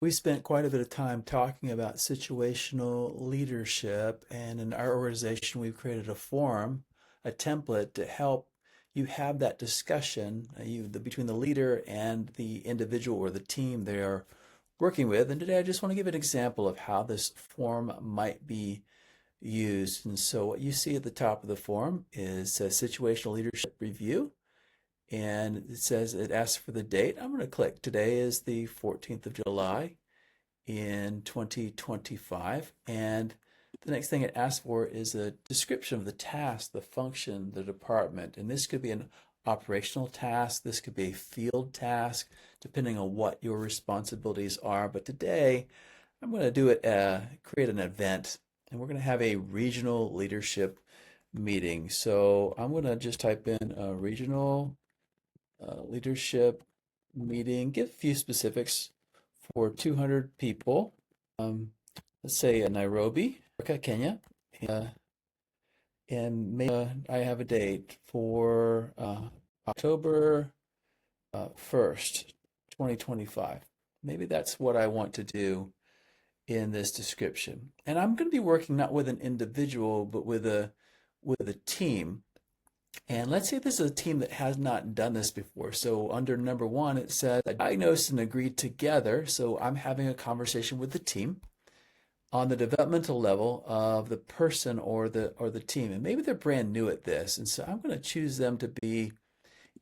We spent quite a bit of time talking about situational leadership, and in our organization, we've created a forum, a template to help you have that discussion between the leader and the individual or the team they are working with. And today, I just want to give an example of how this form might be used. And so, what you see at the top of the form is a situational leadership review, and it asks for the date. I'm going to click. Today is the 14th of July in 2025. And the next thing it asks for is a description of the task, the function, the department. And this could be an operational task. This could be a field task, depending on what your responsibilities are. But today, I'm going to create an event, and we're going to have a regional leadership meeting. So I'm going to just type in a regional leadership meeting, give a few specifics for 200 people. Um, let's say Nairobi, Kenya. Uh, and maybe I have a date for October 1st, 2025. Maybe that's what I want to do in this description. And I'm going to be working not with an individual, but with a team. And let's say this is a team that has not done this before. So under number one, it says diagnose and agree together. So I'm having a conversation with the team on the developmental level of the person or the team. And maybe they're brand new at this. And so I'm going to choose them to be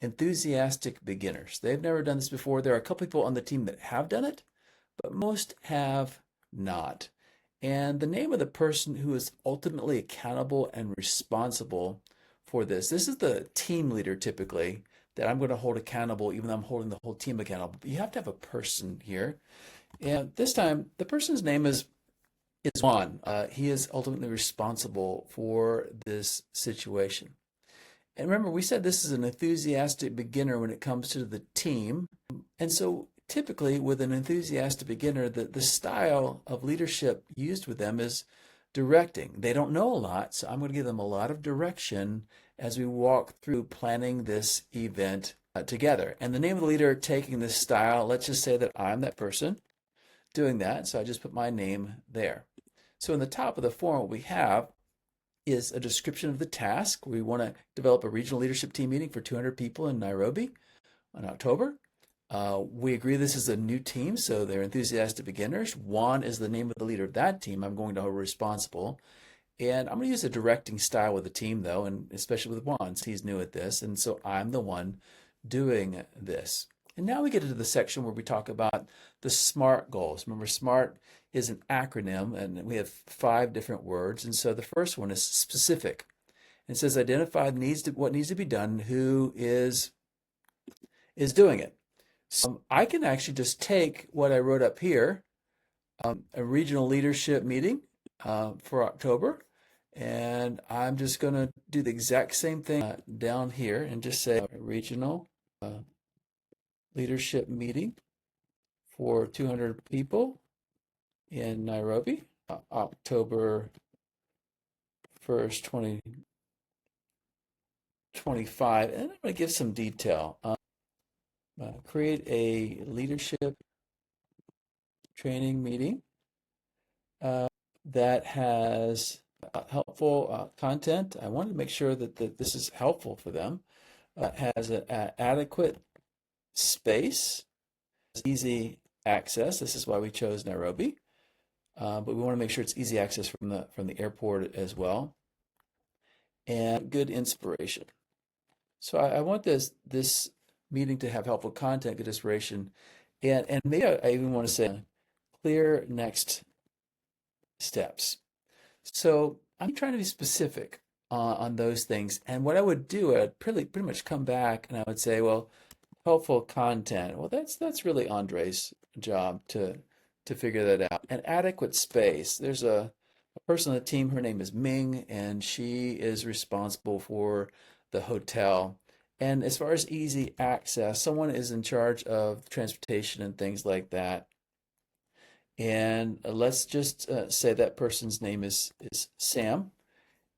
enthusiastic beginners. They've never done this before. There are a couple people on the team that have done it, but most have not. And the name of the person who is ultimately accountable and responsible for this is the team leader typically that I'm going to hold accountable, even though I'm holding the whole team accountable. But you have to have a person here. And this time, the person's name is Juan. He is ultimately responsible for this situation. And remember, we said this is an enthusiastic beginner when it comes to the team. And so typically with an enthusiastic beginner, the style of leadership used with them is directing. They don't know a lot, so I'm going to give them a lot of direction as we walk through planning this event together. And the name of the leader taking this style, let's just say that I'm that person doing that. So I just put my name there. So in the top of the form, what we have is a description of the task. We want to develop a regional leadership team meeting for 200 people in Nairobi in October. We agree this is a new team, so they're enthusiastic beginners. Juan is the name of the leader of that team. I'm going to hold responsible. And I'm going to use a directing style with the team, though, and especially with Juan, since he's new at this. And so I'm the one doing this. And now we get into the section where we talk about the SMART goals. Remember, SMART is an acronym, and we have 5 different words. And so the first one is specific. It says identify what needs to be done, who is doing it. So I can actually just take what I wrote up here, a regional leadership meeting for October, and I'm just going to do the exact same thing down here and just say regional leadership meeting for 200 people in Nairobi, October 1st, 2025. And I'm going to give some detail. Create a leadership training meeting that has helpful content. I want to make sure that this is helpful for them. Has an adequate space, easy access. This is why we chose Nairobi, but we want to make sure it's easy access from the airport as well, and good inspiration. So I want this meeting to have helpful content, good inspiration, and maybe I even want to say clear next steps. So I'm trying to be specific on those things. And what I would do, I'd pretty much come back and I would say, well, helpful content. Well, that's really Andre's job to figure that out. And adequate space. There's a person on the team, her name is Ming, and she is responsible for the hotel. And as far as easy access, someone is in charge of transportation and things like that. And let's just say that person's name is Sam.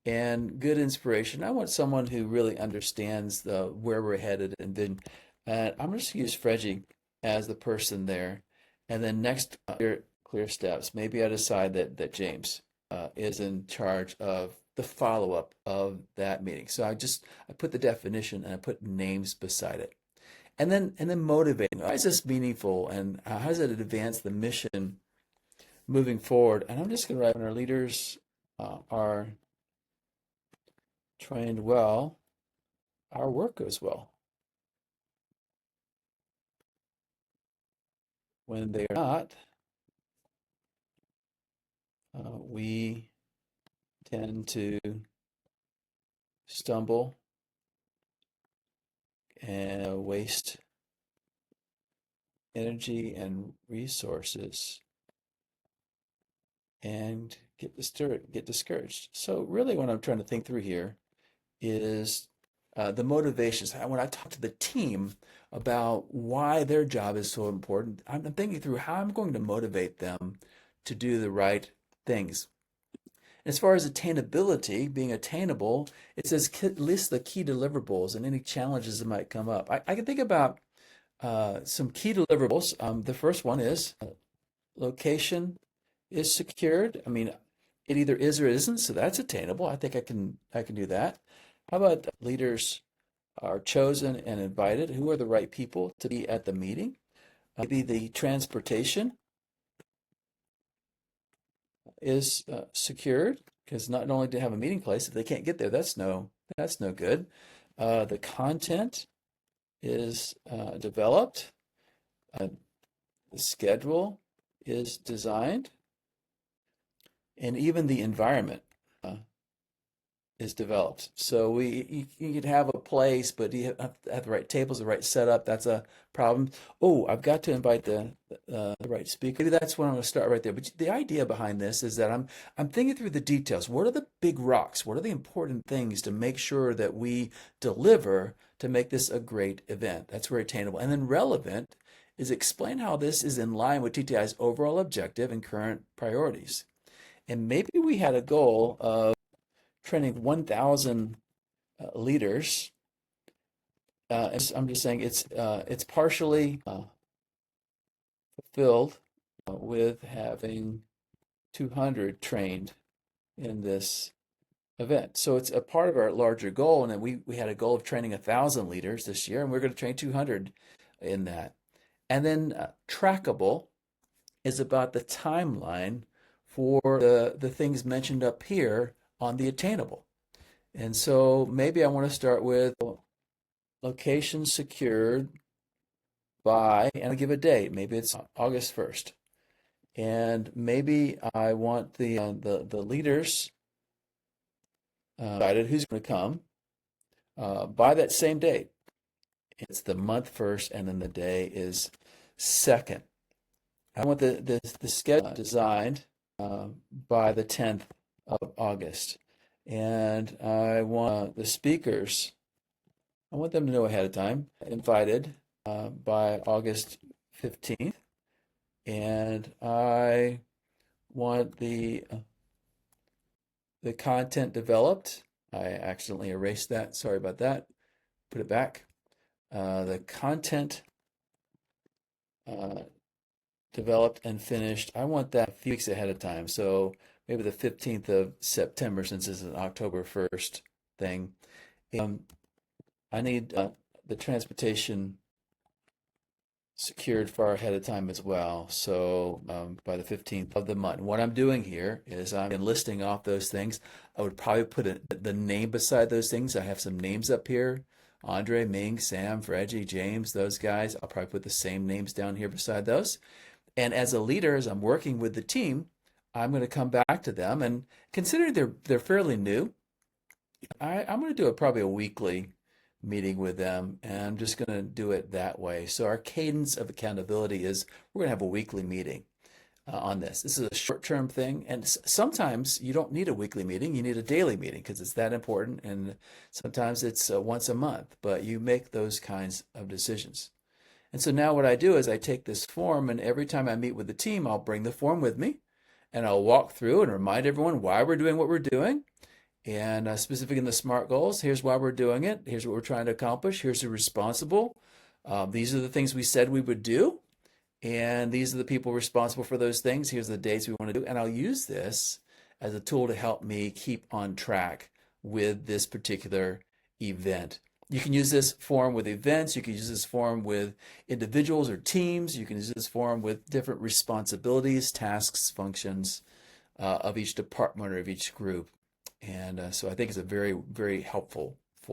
And good inspiration. I want someone who really understands where we're headed. And then I'm just going to use Freddy as the person there. And then next, clear steps. Maybe I decide that James is in charge of the follow-up of that meeting. So I put the definition and I put names beside it. And then motivating. Why is this meaningful and how does it advance the mission moving forward? And I'm just going to write when our leaders are trained well, our work goes well. When they are not, we tend to stumble and waste energy and resources and get discouraged. So really what I'm trying to think through here is the motivations. When I talk to the team about why their job is so important, I'm thinking through how I'm going to motivate them to do the right things. As far as attainability, being attainable, it says list the key deliverables and any challenges that might come up. I can think about some key deliverables. The first one is location is secured. I mean, it either is or isn't, so that's attainable. I think I can do that. How about leaders are chosen and invited? Who are the right people to be at the meeting? Maybe the transportation is secured because not only to have a meeting place, if they can't get there, that's no good. The content is developed. Uh, the schedule is designed, and even the environment uh, is developed. So you could have a place, but you have the right tables, the right setup. That's a problem. Oh, I've got to invite the right speaker. Maybe that's when I'm going to start right there. But the idea behind this is that I'm thinking through the details. What are the big rocks? What are the important things to make sure that we deliver to make this a great event? That's very attainable. And then relevant is explain how this is in line with TTI's overall objective and current priorities. And maybe we had a goal of training 1,000 leaders. And I'm just saying it's partially fulfilled with having 200 trained in this event. So it's a part of our larger goal, and then we had a goal of training 1,000 leaders this year, and we're going to train 200 in that. And then trackable is about the timeline for the things mentioned up here on the attainable. And so maybe I want to start with location secured by, and I give a date. Maybe it's August 1st. And maybe I want the leaders decided who's going to come by that same date. It's the month first, and then the day is second. I want the schedule designed by the 10th of August. And I want the speakers, I want them to know ahead of time, invited by August 15th. And I want the content developed. I accidentally erased that. Sorry about that. Put it back. The content developed and finished. I want that a few weeks ahead of time. So maybe the 15th of September, since it's an October 1st thing. I need the transportation secured far ahead of time as well. So by the 15th of the month. What I'm doing here is I'm listing off those things. I would probably put the name beside those things. I have some names up here. Andre, Ming, Sam, Reggie, James, those guys. I'll probably put the same names down here beside those. And as a leader, as I'm working with the team, I'm going to come back to them. And considering they're fairly new, I'm going to do probably a weekly meeting with them, and I'm just going to do it that way. So our cadence of accountability is we're going to have a weekly meeting on this. This is a short-term thing, and sometimes you don't need a weekly meeting. You need a daily meeting because it's that important, and sometimes it's once a month, but you make those kinds of decisions. And so now what I do is I take this form, and every time I meet with the team, I'll bring the form with me, and I'll walk through and remind everyone why we're doing what we're doing. And specific in the SMART goals, here's why we're doing it. Here's what we're trying to accomplish. Here's who's responsible. These are the things we said we would do. And these are the people responsible for those things. Here's the dates we want to do. And I'll use this as a tool to help me keep on track with this particular event. You can use this form with events. You can use this form with individuals or teams. You can use this form with different responsibilities, tasks, functions of each department or of each group. And so I think it's a very, very helpful